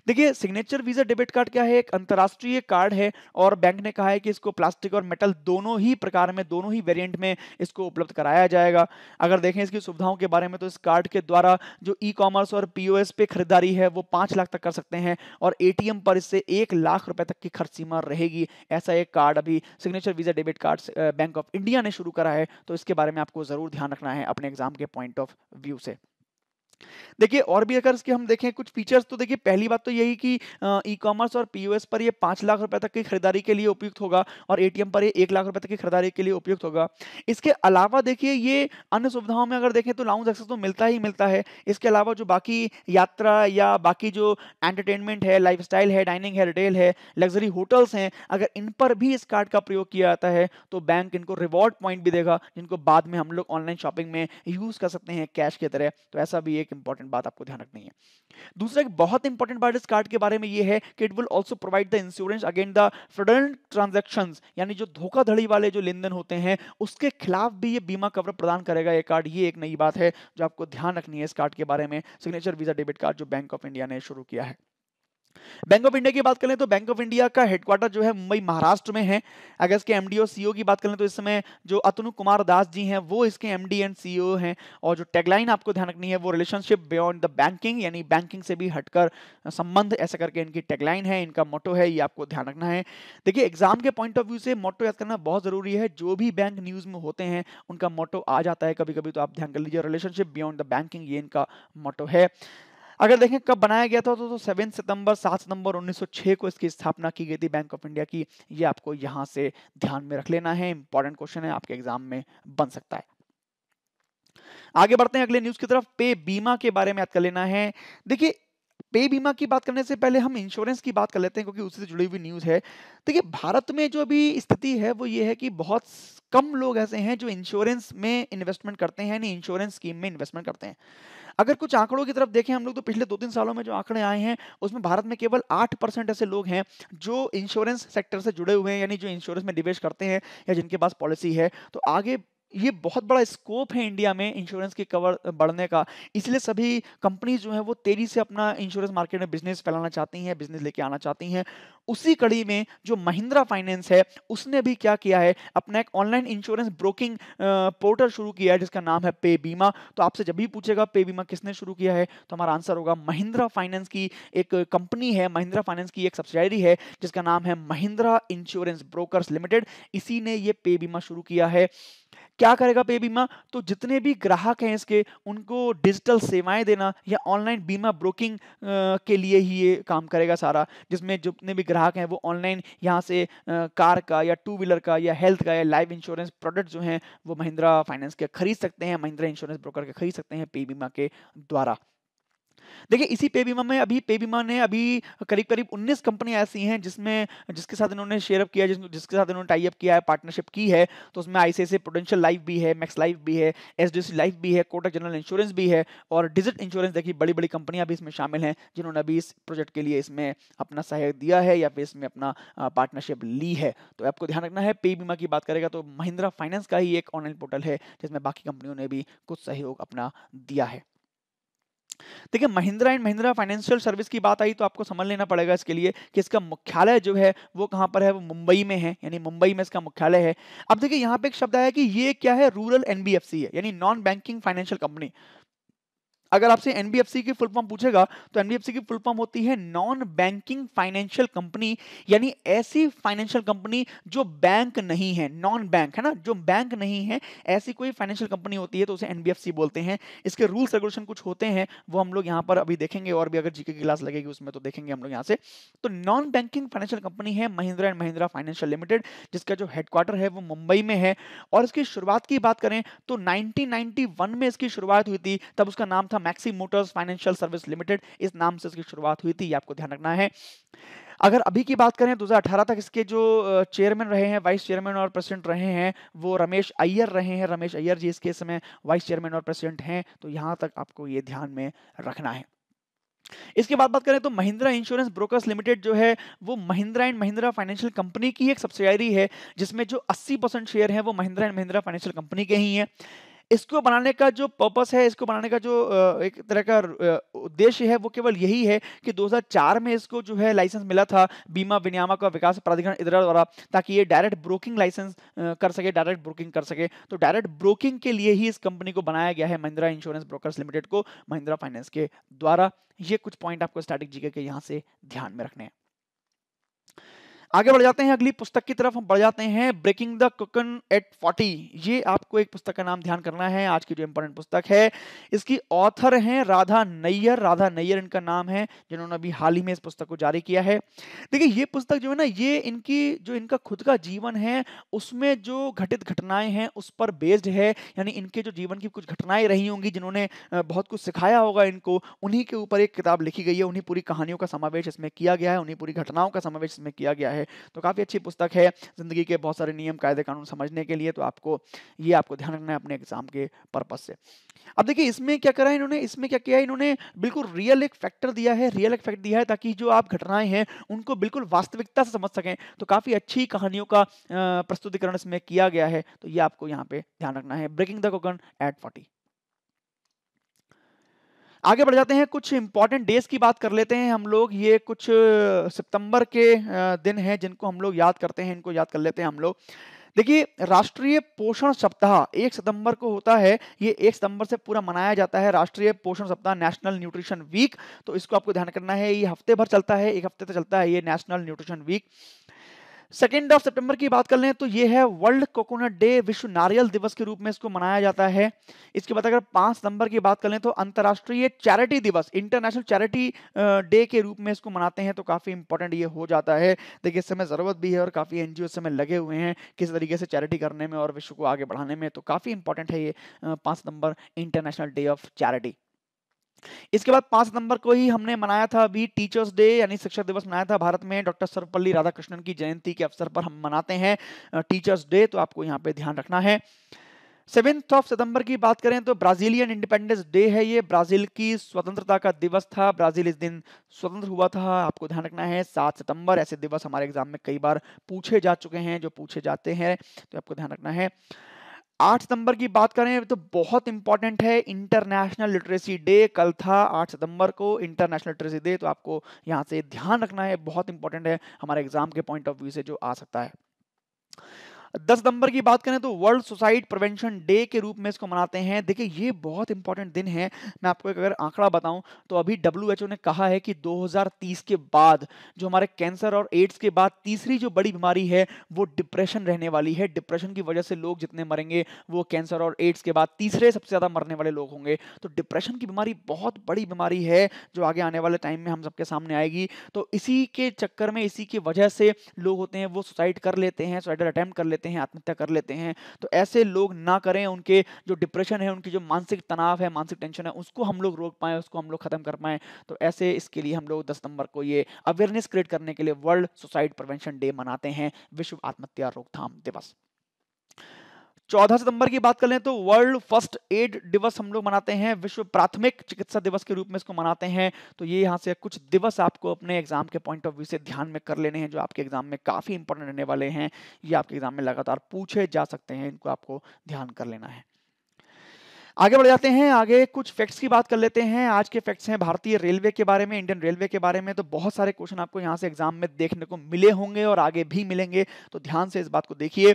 S1: देखिए सिग्नेचर वीज़ा डेबिट कार्ड क्या है, एक अंतर्राष्ट्रीय कार्ड है और बैंक ने कहा है कि इसको प्लास्टिक और मेटल दोनों ही प्रकार में, दोनों ही वेरिएंट में इसको उपलब्ध कराया जाएगा। अगर देखें इसकी सुविधाओं के बारे में, तो इस कार्ड के द्वारा जो ई कॉमर्स और पीओएस पे खरीदारी है वो 5 लाख तक कर सकते हैं और एटीएम पर इससे 1 लाख रुपए तक की खर्च सीमा रहेगी। ऐसा एक कार्ड अभी signature visa debit card bank of India ने शुरू करा है, तो इसके बारे में आपको जरूर ध्यान रखना है अपने एग्जाम के पॉइंट ऑफ व्यू से। देखिए और भी अगर इसके हम देखें कुछ फीचर्स, तो देखिए पहली बात तो यही कि ई कॉमर्स और पीओएस पर ये 5 लाख रुपए तक की खरीदारी के लिए उपयुक्त होगा और एटीएम पर ये 1 लाख रुपए तक की खरीदारी के लिए उपयुक्त होगा। इसके अलावा देखिए ये अन्य सुविधाओं में अगर देखें तो लाउंज एक्सेस तो मिलता ही मिलता है। इसके अलावा जो बाकी यात्रा या बाकी जो एंटरटेनमेंट है, लाइफस्टाइल है, डाइनिंग है, रिटेल है, लग्जरी होटल्स हैं, अगर इन पर भी इस कार्ड का प्रयोग किया जाता है तो बैंक इनको रिवॉर्ड पॉइंट भी देगा, जिनको बाद में हम लोग ऑनलाइन शॉपिंग में यूज कर सकते हैं कैश की तरह। तो ऐसा भी एक इंपॉर्टेंट बात आपको ध्यान रखनी है। दूसरा एक बहुत इंपॉर्टेंट बात इस कार्ड के बारे में ये है कि it will also provide the insurance against the fraudulent transactions, यानी जो धोखाधड़ी वाले जो लेन देन होते हैं उसके खिलाफ भी ये बीमा कवर प्रदान करेगा ये कार्ड। ये एक नई बात है जो आपको ध्यान रखनी है इस कार्ड के बारे में, सिग्नेचर वीजा डेबिट कार्ड जो बैंक ऑफ इंडिया ने शुरू किया है। बैंक ऑफ इंडिया की बात करें तो बैंक ऑफ इंडिया का हेडक्वार्टर जो है मुंबई महाराष्ट्र में है। अगर इसके एमडी और सीईओ की बात करें तो इस समय जो अतनु कुमार दास जी हैं वो इसके एमडी एंड सीईओ हैं। और जो टैगलाइन आपको ध्यान रखनी है वो रिलेशनशिप बियॉन्ड द बैंकिंग, यानी बैंकिंग से भी हटकर संबंध, ऐसा करके इनकी टैगलाइन है, इनका मोटो है, ये आपको ध्यान रखना है। देखिए एग्जाम के पॉइंट ऑफ व्यू से मोटो याद करना बहुत जरूरी है। जो भी बैंक न्यूज में होते हैं उनका मोटो आ जाता है कभी कभी, तो आप ध्यान कर लीजिए, रिलेशनशिप बियॉन्ड द बैंकिंग, ये इनका मोटो है। अगर देखें कब बनाया गया था तो 7 सितंबर 1906 को इसकी स्थापना की गई थी बैंक ऑफ इंडिया की। ये आपको यहां से ध्यान में रख लेना है, इंपॉर्टेंट क्वेश्चन है, आपके एग्जाम में बन सकता है। आगे बढ़ते हैं अगले न्यूज की तरफ। पे बीमा के बारे में याद कर लेना है। देखिए पे बीमा की बात करने से पहले हम इंश्योरेंस की बात कर लेते हैं क्योंकि उसी से जुड़ी हुई न्यूज़ है। देखिए भारत में जो अभी स्थिति है वो ये है कि बहुत कम लोग ऐसे हैं जो इंश्योरेंस में इन्वेस्टमेंट करते हैं, यानी इंश्योरेंस स्कीम में इन्वेस्टमेंट करते हैं। अगर कुछ आंकड़ों की तरफ देखें हम लोग तो पिछले 2-3 सालों में जो आंकड़े आए हैं उसमें भारत में केवल 8% ऐसे लोग हैं जो इंश्योरेंस सेक्टर से जुड़े हुए हैं, यानी जो इंश्योरेंस में निवेश करते हैं या जिनके पास पॉलिसी है। तो आगे ये बहुत बड़ा स्कोप है इंडिया में इंश्योरेंस की कवर बढ़ने का, इसलिए सभी कंपनीज जो हैं वो तेजी से अपना इंश्योरेंस मार्केट में बिजनेस फैलाना चाहती हैं, बिजनेस लेके आना चाहती हैं। उसी कड़ी में जो महिंद्रा फाइनेंस है उसने भी क्या किया है, अपना एक ऑनलाइन इंश्योरेंस ब्रोकिंग पोर्टल शुरू किया है जिसका नाम है पे बीमा। तो आपसे जब भी पूछेगा पे बीमा किसने शुरू किया है तो हमारा आंसर होगा महिंद्रा फाइनेंस की एक कंपनी है, महिंद्रा फाइनेंस की एक सब्सिडायरी है जिसका नाम है महिंद्रा इंश्योरेंस ब्रोकर्स लिमिटेड। इसी ने ये पे बीमा शुरू किया है। क्या करेगा पे बीमा, तो जितने भी ग्राहक हैं इसके उनको डिजिटल सेवाएं देना या ऑनलाइन बीमा ब्रोकिंग के लिए ही ये काम करेगा सारा, जिसमें जितने भी ग्राहक हैं वो ऑनलाइन यहाँ से कार का या टू व्हीलर का या हेल्थ का या लाइफ इंश्योरेंस प्रोडक्ट जो हैं वो महिंद्रा फाइनेंस के खरीद सकते हैं, महिंद्रा इंश्योरेंस ब्रोकर के खरीद सकते हैं पे बीमा के द्वारा। देखिए इसी पे बीमा में अभी पे बीमा ने अभी करीब-करीब 19 कंपनियाँ ऐसी हैं जिसमें जिसके साथ इन्होंने शेयर अप किया है, जिसके साथ इन्होंने टाई अप किया है, पार्टनरशिप की है। तो उसमें आईसीआईसीआई प्रूडेंशियल लाइफ भी है, मैक्स लाइफ भी है, एचडीएफसी लाइफ भी है, कोटक जनरल इंश्योरेंस भी है और डिजिट इंश्योरेंस। देखिए बड़ी-बड़ी कंपनियाँ भी इसमें शामिल हैं जिन्होंने अभी इस प्रोजेक्ट के लिए इसमें अपना सहयोग दिया है या फिर इसमें अपना पार्टनरशिप ली है। तो आपको ध्यान रखना है पे बीमा की बात करेगा तो महिंद्रा फाइनेंस का ही एक ऑनलाइन पोर्टल है जिसमें बाकी कंपनियों ने भी कुछ सहयोग अपना दिया है। देखिए Mahindra and Mahindra financial service की बात आई तो आपको समझ लेना पड़ेगा इसके लिए कि इसका मुख्यालय जो है वो कहाँ पर है, वो मुंबई में है, यानी मुंबई में इसका मुख्यालय है। अब देखिए यहाँ पे एक शब्द आया कि ये क्या है, रूरल एनबीएफसी है, यानी नॉन बैंकिंग फाइनेंशियल कंपनी। अगर आपसे एनबीएफसी की फुल फॉर्म पूछेगा तो एनबीएफसी की फुल फॉर्म होती है नॉन बैंकिंग फाइनेंशियल कंपनी, यानी ऐसी फाइनेंशियल कंपनी जो बैंक नहीं है, नॉन बैंक है ना, जो बैंक नहीं है, ऐसी कोई फाइनेंशियल कंपनी होती है तो उसे एनबीएफसी बोलते हैं। इसके रूल्स रेगुलेशन कुछ होते हैं वो हम लोग यहाँ पर अभी देखेंगे और भी अगर जीके की क्लास लगेगी उसमें तो देखेंगे हम लोग यहाँ से। तो नॉन बैंकिंग फाइनेंशियल कंपनी है Mahindra and Mahindra financial limited, जिसका जो हेडक्वार्टर है वो मुंबई में है। और इसकी शुरुआत की बात करें तो 1991 में इसकी शुरुआत हुई थी, तब उसका नाम था maxi Motors financial service limited, इस नाम से इसकी शुरुआत हुई थी, ये आपको ध्यान रखना है। अगर अभी की बात करें 2018 तक इसके जो चेयरमैन रहे हैं, वाइस चेयरमैन और प्रेसिडेंट रहे हैं, वो रमेश अय्यर रहे हैं। रमेश अय्यर जी इसके समय वाइस चेयरमैन और प्रेसिडेंट हैं, तो यहाँ तक आपको ये ध्यान में रखना है। इसके बाद बात करें तो महिंद्रा इंश्योरेंस ब्रोकर्स लिमिटेड जो है वो Mahindra and Mahindra financial company की एक सब्सिडियरी है, जिसमें जो 80% शेयर हैं वो Mahindra and Mahindra financial company के ही हैं। इसको बनाने का जो पर्पस है, इसको बनाने का जो एक तरह का उद्देश्य है, वो केवल यही है कि 2004 में इसको जो है लाइसेंस मिला था बीमा विनियामक और विकास प्राधिकरण इधर द्वारा, ताकि ये डायरेक्ट ब्रोकिंग लाइसेंस कर सके, डायरेक्ट ब्रोकिंग कर सके। तो डायरेक्ट ब्रोकिंग के लिए ही इस कंपनी को बनाया गया है, महिंद्रा इंश्योरेंस ब्रोकर्स लिमिटेड को, महिंद्रा फाइनेंस के द्वारा। ये कुछ पॉइंट आपको स्टैटिक जीके के यहाँ से ध्यान में रखने हैं। आगे बढ़ जाते हैं, अगली पुस्तक की तरफ हम बढ़ जाते हैं, ब्रेकिंग द कोकन एट 40। ये आपको एक पुस्तक का नाम ध्यान करना है, आज की जो इंपॉर्टेंट पुस्तक है। इसकी ऑथर हैं राधा नैयर, राधा नैयर इनका नाम है, जिन्होंने अभी हाल ही में इस पुस्तक को जारी किया है। देखिए ये पुस्तक जो है ना, ये इनकी जो इनका खुद का जीवन है उसमें जो घटित घटनाएं हैं उस पर बेस्ड है, यानी इनके जो जीवन की कुछ घटनाएं रही होंगी जिन्होंने बहुत कुछ सिखाया होगा इनको, उन्हीं के ऊपर एक किताब लिखी गई है, उन्हीं पूरी कहानियों का समावेश इसमें किया गया है, उन्हीं पूरी घटनाओं का समावेश इसमें किया गया है। तो काफ़ी अच्छी पुस्तक है ज़िंदगी के बहुत सारे नियम कायदे कानून समझने के लिए, तो आपको ध्यान रखना है अपने एग्जाम के पर्पस से। अब देखिए इसमें क्या करा है इन्होंने, इसमें क्या किया है इन्होंने, बिल्कुल रियल एक फैक्टर दिया है, रियल एक फैक्ट दिया है, ताकि जो आप घटनाएं हैं उनको बिल्कुल वास्तविकता से समझ सकें। तो काफ़ी अच्छी कहानियों का प्रस्तुतिकरण इसमें किया गया है, तो ये आपको यहाँ पे ध्यान रखना है, ब्रेकिंग द कोकन एट 40। आगे बढ़ जाते हैं, कुछ इंपॉर्टेंट डेज की बात कर लेते हैं हम लोग। ये कुछ सितंबर के दिन हैं जिनको हम लोग याद करते हैं, इनको याद कर लेते हैं हम लोग। देखिए राष्ट्रीय पोषण सप्ताह 1 सितंबर को होता है, ये 1 सितंबर से पूरा मनाया जाता है, राष्ट्रीय पोषण सप्ताह, नेशनल न्यूट्रिशन वीक। तो इसको आपको ध्यान करना है, ये हफ्ते भर चलता है, एक हफ्ते तक चलता है ये नेशनल न्यूट्रिशन वीक। 2 सितंबर की बात कर लें तो ये है वर्ल्ड कोकोनट डे, विश्व नारियल दिवस के रूप में इसको मनाया जाता है। इसके बाद अगर 5 सितंबर की बात कर लें तो अंतर्राष्ट्रीय चैरिटी दिवस, इंटरनेशनल चैरिटी डे के रूप में इसको मनाते हैं, तो काफ़ी इंपॉर्टेंट ये हो जाता है। देखिए इस समय ज़रूरत भी है और काफ़ी एनजीओ इस समय लगे हुए हैं किस तरीके से चैरिटी करने में और विश्व को आगे बढ़ाने में, तो काफ़ी इंपॉर्टेंट है ये 5 सितंबर इंटरनेशनल डे ऑफ चैरिटी। इसके बाद 5 सितंबर को ही हमने मनाया था अभी टीचर्स डे, यानी शिक्षक दिवस मनाया था भारत में, डॉक्टर सर्वपल्ली राधाकृष्णन की जयंती के अवसर पर हम मनाते हैं टीचर्स डे, तो आपको यहाँ पे ध्यान रखना है। 7 सितंबर की बात करें तो ब्राजीलियन इंडिपेंडेंस डे है, ये ब्राजील की स्वतंत्रता का दिवस था, ब्राजील इस दिन स्वतंत्र हुआ था, आपको ध्यान रखना है। 7 सितंबर, ऐसे दिवस हमारे एग्जाम में कई बार पूछे जा चुके हैं, जो पूछे जाते हैं, तो आपको ध्यान रखना है। 8 सितंबर की बात करें तो बहुत इंपॉर्टेंट है, इंटरनेशनल लिटरेसी डे कल था 8 सितंबर को, इंटरनेशनल लिटरेसी डे, तो आपको यहाँ से ध्यान रखना है, बहुत इंपॉर्टेंट है, हमारे एग्जाम के पॉइंट ऑफ व्यू से जो आ सकता है। 10 सितंबर की बात करें तो वर्ल्ड सुसाइड प्रिवेंशन डे के रूप में इसको मनाते हैं। देखिए ये बहुत इंपॉर्टेंट दिन है, मैं आपको एक अगर आंकड़ा बताऊं तो अभी WHO ने कहा है कि 2030 के बाद जो हमारे कैंसर और एड्स के बाद तीसरी जो बड़ी बीमारी है वो डिप्रेशन रहने वाली है। डिप्रेशन की वजह से लोग जितने मरेंगे वो कैंसर और एड्स के बाद तीसरे सबसे ज़्यादा मरने वाले लोग होंगे। तो डिप्रेशन की बीमारी बहुत बड़ी बीमारी है जो आगे आने वाले टाइम में हम सबके सामने आएगी। तो इसी के चक्कर में, इसी की वजह से लोग होते हैं वो सुसाइड कर लेते हैं, सुसाइडल अटेम्प्ट कर लेते हैं, आत्महत्या कर लेते हैं। तो ऐसे लोग ना करें, उनके जो डिप्रेशन है, उनकी जो मानसिक तनाव है, मानसिक टेंशन है, उसको हम लोग रोक पाएं, उसको हम लोग खत्म कर पाएं। तो ऐसे इसके लिए हम लोग 10 सितंबर को ये अवेयरनेस क्रिएट करने के लिए वर्ल्ड सुसाइड प्रिवेंशन डे मनाते हैं, विश्व आत्महत्या रोकथाम दिवस। 14 सितंबर की बात कर लें तो वर्ल्ड फर्स्ट एड दिवस हम लोग मनाते हैं, विश्व प्राथमिक चिकित्सा दिवस के रूप में इसको मनाते हैं। तो ये यहाँ से कुछ दिवस आपको अपने एग्जाम के पॉइंट ऑफ व्यू से ध्यान में कर लेने हैं, जो आपके एग्जाम में काफ़ी इंपॉर्टेंट रहने वाले हैं, ये आपके एग्जाम में लगातार पूछे जा सकते हैं, इनको आपको ध्यान कर लेना है। आगे बढ़ जाते हैं, आगे कुछ फैक्ट्स की बात कर लेते हैं। आज के फैक्ट्स हैं भारतीय रेलवे के बारे में, इंडियन रेलवे के बारे में। तो बहुत सारे क्वेश्चन आपको यहाँ से एग्जाम में देखने को मिले होंगे और आगे भी मिलेंगे, तो ध्यान से इस बात को देखिए।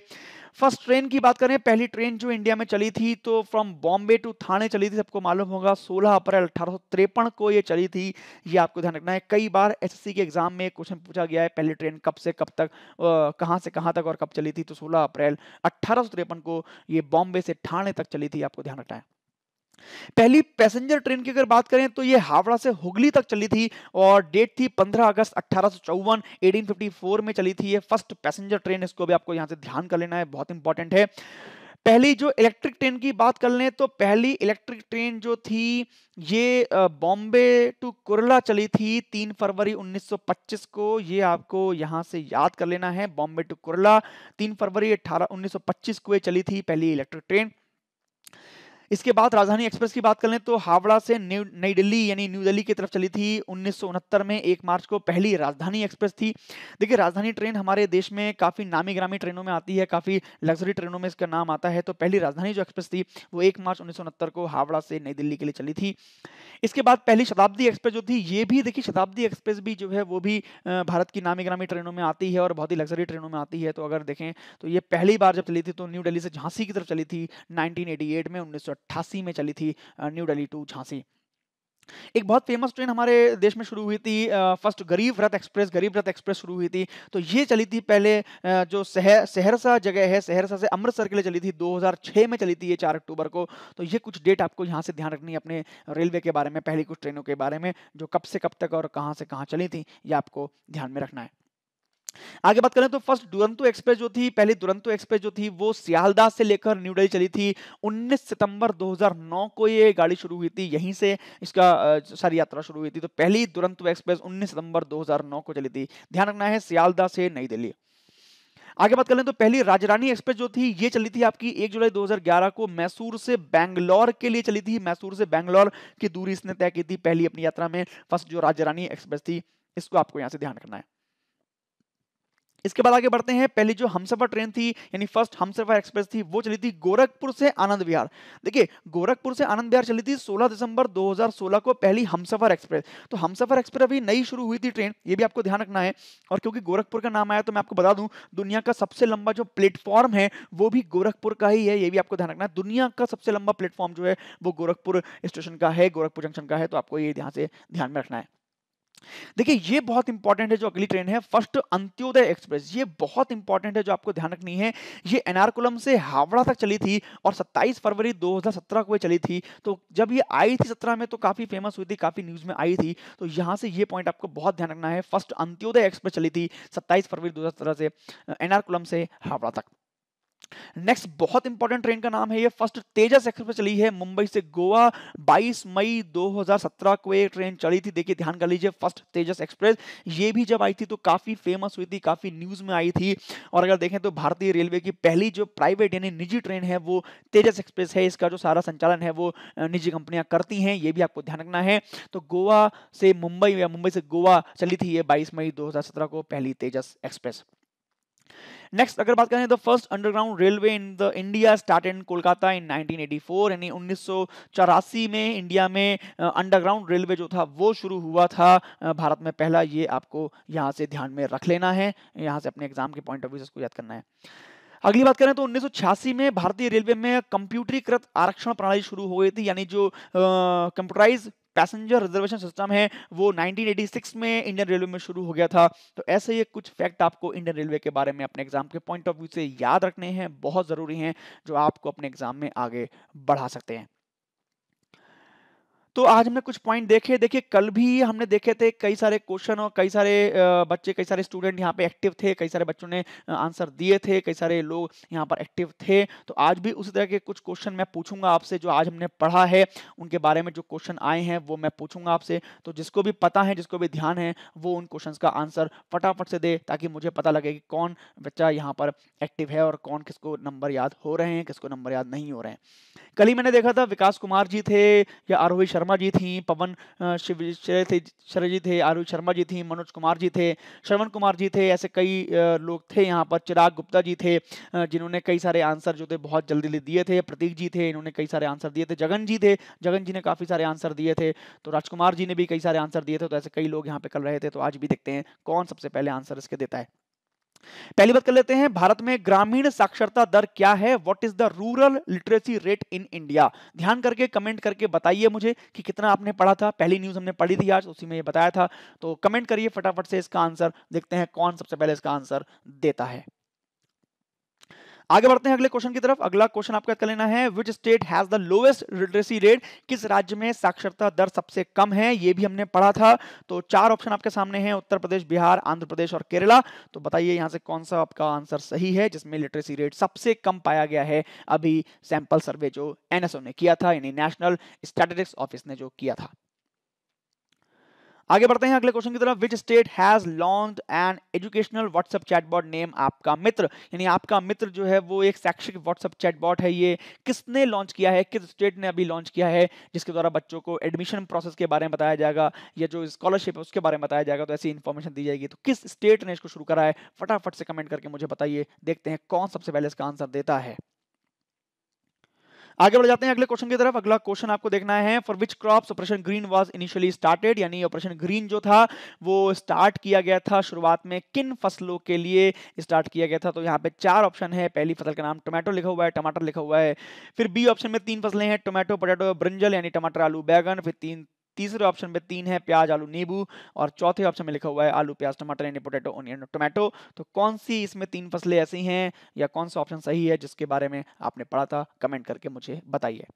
S1: फर्स्ट ट्रेन की बात करें, पहली ट्रेन जो इंडिया में चली थी तो फ्रॉम बॉम्बे टू थाने चली थी, सबको मालूम होगा 16 अप्रैल 1853 को ये चली थी, ये आपको ध्यान रखना है। कई बार एसएससी के एग्जाम में क्वेश्चन पूछा गया है, पहली ट्रेन कब से कब तक, कहाँ से कहाँ तक और कब चली थी, तो 16 अप्रैल 1853 को ये बॉम्बे से ठाणे तक चली थी, आपको ध्यान रखना है। पहली पैसेंजर ट्रेन की अगर बात करें तो ये हावड़ा से हुगली तक चली थी और डेट थी 15 अगस्त 1854, 1854 में चली थी ये फर्स्ट पैसेंजर ट्रेन, इसको भी आपको यहाँ से ध्यान कर लेना है, बहुत इंपॉर्टेंट है। पहली जो इलेक्ट्रिक ट्रेन की बात कर लें तो पहली इलेक्ट्रिक ट्रेन जो थी ये बॉम्बे टू कुर्ला चली थी 3 फरवरी 1925 को। ये आपको यहाँ से याद कर लेना है, बॉम्बे टू कुर्ला 3 फरवरी 1925 को ये चली थी पहली इलेक्ट्रिक ट्रेन। इसके बाद राजधानी एक्सप्रेस की बात कर लें तो हावड़ा से नई दिल्ली यानी न्यू दिल्ली की तरफ चली थी 1969 में 1 मार्च को, पहली राजधानी एक्सप्रेस थी। देखिए राजधानी ट्रेन हमारे देश में काफ़ी नामी गिरामी ट्रेनों में आती है, काफ़ी लग्जरी ट्रेनों में इसका नाम आता है। तो पहली राजधानी जो एक्सप्रेस थी वो 1 मार्च 1969 को हावड़ा से नई दिल्ली के लिए चली थी। इसके बाद पहली शताब्दी एक्सप्रेस जो थी, ये भी देखिए शताब्दी एक्सप्रेस भी जो है वो भी भारत की नामी गिरामी ट्रेनों में आती है और बहुत ही लग्जरी ट्रेनों में आती है। तो अगर देखें तो ये पहली बार जब चली थी तो न्यू दिल्ली से झांसी की तरफ चली थी 1988 में, 1988 में चली थी न्यू दिल्ली टू झांसी। एक बहुत फेमस ट्रेन हमारे देश में शुरू हुई थी, फर्स्ट गरीब रथ एक्सप्रेस शुरू हुई थी। तो ये चली थी पहले जो सहरसा जगह है, सहरसा से अमृतसर के लिए चली थी, 2006 में चली थी ये 4 अक्टूबर को। तो ये कुछ डेट आपको यहाँ से ध्यान रखनी है अपने रेलवे के बारे में, पहली कुछ ट्रेनों के बारे में जो कब से कब तक और कहाँ से कहाँ चली थी, ये आपको ध्यान में रखना है। आगे बात करें तो फर्स्ट दुरंतो एक्सप्रेस जो थी, पहली दुरंतो एक्सप्रेस जो थी वो सियालदाह से लेकर न्यू दिल्ली चली थी 19 सितंबर 2009 को ये गाड़ी शुरू हुई थी, यहीं से इसका सारी यात्रा शुरू हुई थी। तो पहली दुरंतो एक्सप्रेस 19 सितंबर 2009 को चली थी, ध्यान रखना है सियालदाह से नई दिल्ली। आगे बात कर लें तो पहली राजरानी एक्सप्रेस जो थी ये चली थी आपकी 1 जुलाई 2011 को, मैसूर से बैंगलोर के लिए चली थी। मैसूर से बैंगलोर की दूरी इसने तय की थी पहली अपनी यात्रा में, फर्स्ट जो राजरानी एक्सप्रेस थी, इसको आपको यहाँ से ध्यान रखना है। इसके बाद आगे बढ़ते हैं, पहली जो हमसफर ट्रेन थी यानी फर्स्ट हमसफर एक्सप्रेस थी वो चली थी गोरखपुर से आनंद विहार। देखिए गोरखपुर से आनंद विहार चली थी 16 दिसंबर 2016 को पहली हमसफर एक्सप्रेस। तो हमसफर एक्सप्रेस अभी नई शुरू हुई थी ट्रेन, ये भी आपको ध्यान रखना है। और क्योंकि गोरखपुर का नाम आया तो मैं आपको बता दूं, दुनिया का सबसे लंबा जो प्लेटफॉर्म है वो भी गोरखपुर का ही है, ये भी आपको ध्यान रखना है। दुनिया का सबसे लंबा प्लेटफॉर्म जो है वो गोरखपुर स्टेशन का है, गोरखपुर जंक्शन का है। तो आपको ये ध्यान से ध्यान में रखना है। देखिए ये बहुत इंपॉर्टेंट है, जो अगली ट्रेन है फर्स्ट अंत्योदय एक्सप्रेस, ये बहुत इंपॉर्टेंट है, जो आपको ध्यान रखनी है। ये एर्नाकुलम से हावड़ा तक चली थी और 27 फरवरी 2017 को ये चली थी। तो जब ये आई थी 17 में तो काफी फेमस हुई थी, काफी न्यूज में आई थी। तो यहां से ये पॉइंट आपको बहुत ध्यान रखना है, फर्स्ट अंत्योदय एक्सप्रेस चली थी 27 फरवरी 2017 से एर्नाकुलम से हावड़ा तक। नेक्स्ट बहुत इंपॉर्टेंट ट्रेन का नाम है, ये फर्स्ट तेजस एक्सप्रेस चली है मुंबई से गोवा 22 मई 2017 को ये ट्रेन चली थी। देखिए ध्यान कर लीजिए, फर्स्ट तेजस एक्सप्रेस, ये भी जब आई थी तो काफी फेमस हुई थी, काफी न्यूज में आई थी। और अगर देखें तो भारतीय रेलवे की पहली जो प्राइवेट यानी निजी ट्रेन है वो तेजस एक्सप्रेस है, इसका जो सारा संचालन है वो निजी कंपनियां करती हैं, ये भी आपको ध्यान रखना है। तो गोवा से मुंबई या मुंबई से गोवा चली थी ये 22 मई 2017 को पहली तेजस एक्सप्रेस। नेक्स्ट अगर बात करें तो first underground railway in the India started in Kolkata in 1984 यानी 1984 में इंडिया में अंडरग्राउंड रेलवे जो था वो शुरू हुआ था भारत में पहला। ये आपको यहाँ से ध्यान में रख लेना है, यहाँ से अपने एग्जाम के पॉइंट ऑफ व्यू से इसको याद करना है। अगली बात करें तो 1986 में भारतीय रेलवे में कंप्यूटरीकृत आरक्षण प्रणाली शुरू हो गई थी, यानी जो कंप्यूटराइज पैसेंजर रिजर्वेशन सिस्टम है वो 1986 में इंडियन रेलवे में शुरू हो गया था। तो ऐसे ये कुछ फैक्ट आपको इंडियन रेलवे के बारे में अपने एग्जाम के पॉइंट ऑफ व्यू से याद रखने हैं, बहुत जरूरी हैं, जो आपको अपने एग्जाम में आगे बढ़ा सकते हैं। तो आज हमने कुछ पॉइंट देखे। देखिए कल भी हमने देखे थे कई सारे क्वेश्चन और कई सारे बच्चे, कई सारे स्टूडेंट यहाँ पे एक्टिव थे, कई सारे बच्चों ने आंसर दिए थे, कई सारे लोग यहाँ पर एक्टिव थे। तो आज भी उसी तरह के कुछ क्वेश्चन मैं पूछूंगा आपसे, जो आज हमने पढ़ा है उनके बारे में जो क्वेश्चन आए हैं वो मैं पूछूंगा आपसे। तो जिसको भी पता है, जिसको भी ध्यान है, वो उन क्वेश्चन का आंसर फटाफट से दे, ताकि मुझे पता लगे कि कौन बच्चा यहाँ पर एक्टिव है और कौन किसको नंबर याद हो रहे हैं, किसको नंबर याद नहीं हो रहे हैं। कल ही मैंने देखा था विकास कुमार जी थे या आरोही शर्मा जी थी, पवन शरय जी थे, आरोही शर्मा जी थी, मनोज कुमार जी थे, श्रवण कुमार जी थे, ऐसे कई लोग थे यहाँ पर। चिराग गुप्ता जी थे जिन्होंने कई सारे आंसर जो थे बहुत जल्दी जल्दी दिए थे। प्रतीक जी थे, इन्होंने कई सारे आंसर दिए थे। जगन जी थे, जगन जी ने काफी सारे आंसर दिए थे। तो राजकुमार जी ने भी कई सारे आंसर दिए थे। तो ऐसे कई लोग यहाँ पे कर रहे थे। तो आज भी देखते हैं कौन सबसे पहले आंसर इसके देता है। पहली बात कर लेते हैं, भारत में ग्रामीण साक्षरता दर क्या है? What is the rural literacy rate in India? ध्यान करके कमेंट करके बताइए मुझे कि कितना आपने पढ़ा था। पहली न्यूज हमने पढ़ी थी आज, उसी में ये बताया था। तो कमेंट करिए फटाफट से इसका आंसर, देखते हैं कौन सबसे पहले इसका आंसर देता है। आगे बढ़ते हैं अगले क्वेश्चन की तरफ। अगला क्वेश्चन आपका कर लेना है, which state has the lowest literacy rate? किस राज्य में साक्षरता दर सबसे कम है? ये भी हमने पढ़ा था। तो चार ऑप्शन आपके सामने हैं, उत्तर प्रदेश, बिहार, आंध्र प्रदेश और केरला। तो बताइए यहाँ से कौन सा आपका आंसर सही है जिसमें लिटरेसी रेट सबसे कम पाया गया है अभी सैंपल सर्वे जो एनएसओ ने किया था, यानी नेशनल स्टैटिस्टिक्स ऑफिस ने जो किया था। आगे बढ़ते हैं अगले क्वेश्चन की तरफ। Which state has launched an educational WhatsApp chatbot name आपका मित्र? यानी आपका मित्र जो है वो एक शैक्षिक व्हाट्सएप चैटबॉट है। ये किसने लॉन्च किया है, किस स्टेट ने अभी लॉन्च किया है, जिसके द्वारा बच्चों को एडमिशन प्रोसेस के बारे में बताया जाएगा या जो स्कॉलरशिप है उसके बारे में बताया जाएगा। तो ऐसी इन्फॉर्मेशन दी जाएगी। तो किस स्टेट ने इसको शुरू करा है, फटाफट से कमेंट करके मुझे बताइए। देखते हैं कौन सबसे पहले इसका आंसर देता है। आगे बढ़ जाते हैं अगले क्वेश्चन की तरफ। अगला क्वेश्चन आपको देखना है, for which crops operation green was initially started? यानी ऑपरेशन ग्रीन जो था वो स्टार्ट किया गया था शुरुआत में किन फसलों के लिए स्टार्ट किया गया था? तो यहाँ पे चार ऑप्शन है। पहली फसल का नाम टोमेटो लिखा हुआ है, टमाटर लिखा हुआ है। फिर बी ऑप्शन में तीन फसलें हैं, टोमेटो, पोटैटो, ब्रिंजल यानी टमाटर, आलू, बैंगन। फिर तीसरे ऑप्शन में तीन है, प्याज, आलू, नींबू। और चौथे ऑप्शन में लिखा हुआ है आलू, प्याज, टमाटर यानी पोटैटो, ऑनियन, टोमेटो। तो कौन सी इसमें तीन फसलें ऐसी हैं या कौन सा ऑप्शन सही है जिसके बारे में आपने पढ़ा था, कमेंट करके मुझे बताइए।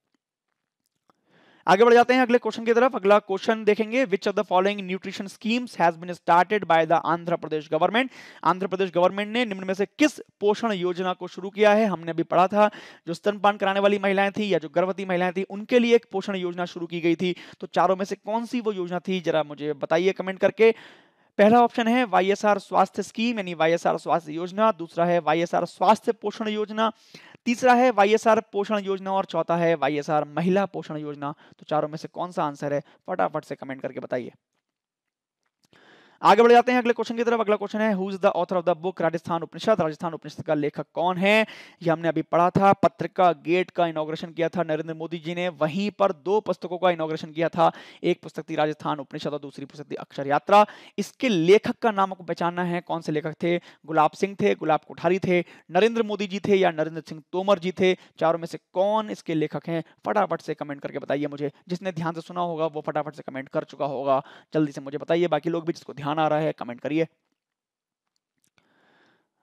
S1: आगे बढ़ जाते हैं अगले क्वेश्चन की तरफ। अगला क्वेश्चन देखेंगे, which of the following nutrition schemes has been started by the Andhra Pradesh government? Andhra Pradesh government ने निम्न में से किस पोषण योजना को शुरू किया है? हमने अभी पढ़ा था, जो स्तनपान कराने वाली महिलाएं थी या जो गर्भवती महिलाएं थी उनके लिए एक पोषण योजना शुरू की गई थी। तो चारों में से कौन सी वो योजना थी, जरा मुझे बताइए कमेंट करके। पहला ऑप्शन है वाईएसआर स्वास्थ्य स्कीम यानी वाईएसआर स्वास्थ्य योजना। दूसरा है वाईएसआर स्वास्थ्य पोषण योजना। तीसरा है वाईएसआर पोषण योजना और चौथा है वाईएसआर महिला पोषण योजना। तो चारों में से कौन सा आंसर है, फटाफट से कमेंट करके बताइए। आगे बढ़ जाते हैं अगले क्वेश्चन की तरफ। अगला क्वेश्चन है, who is the author of the book Rajasthan Upanishad? Rajasthan Upanishad का लेखक कौन है? ये हमने अभी पढ़ा था। पत्रिका गेट का इनॉग्रेशन किया था नरेंद्र मोदी जी ने। वहीं पर दो पुस्तकों का इनॉग्रेशन किया था। एक पुस्तक थी राजस्थान उपनिषद और दूसरी पुस्तक थी अक्षर यात्रा। इसके लेखक का नाम आपको पहचानना है, कौन से लेखक थे? गुलाब सिंह थे, गुलाब कोठारी थे, नरेंद्र मोदी जी थे या नरेंद्र सिंह तोमर जी थे? चारों में से कौन इसके लेखक हैं, फटाफट से कमेंट करके बताइए मुझे। जिसने ध्यान से सुना होगा वो फटाफट से कमेंट कर चुका होगा, जल्दी से मुझे बताइए। बाकी लोग भी जिसको ध्यान आ रहा है कमेंट करिए।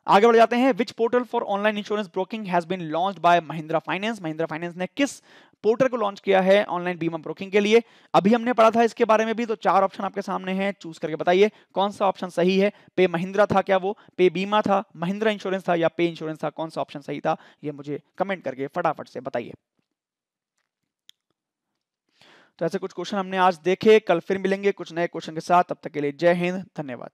S1: आगे बढ़ जाते हैं, which portal for online insurance broking has been launched by Mahindra Finance? Mahindra Finance ने किस पोर्टल को लॉन्च किया है ऑनलाइन बीमा ब्रोकिंग के लिए? अभी हमने पढ़ा था इसके बारे में भी। तो चार ऑप्शन आपके सामने हैं, चूज करके बताइए कौन सा ऑप्शन सही है। पे महिंद्रा था क्या, वो पे बीमा था, महिंद्रा इंश्योरेंस था या पे इंश्योरेंस था? कौन सा ऑप्शन सही था, ये मुझे कमेंट करके फटाफट से बताइए। तो ऐसे कुछ क्वेश्चन हमने आज देखे। कल फिर मिलेंगे कुछ नए क्वेश्चन के साथ। तब तक के लिए जय हिंद, धन्यवाद।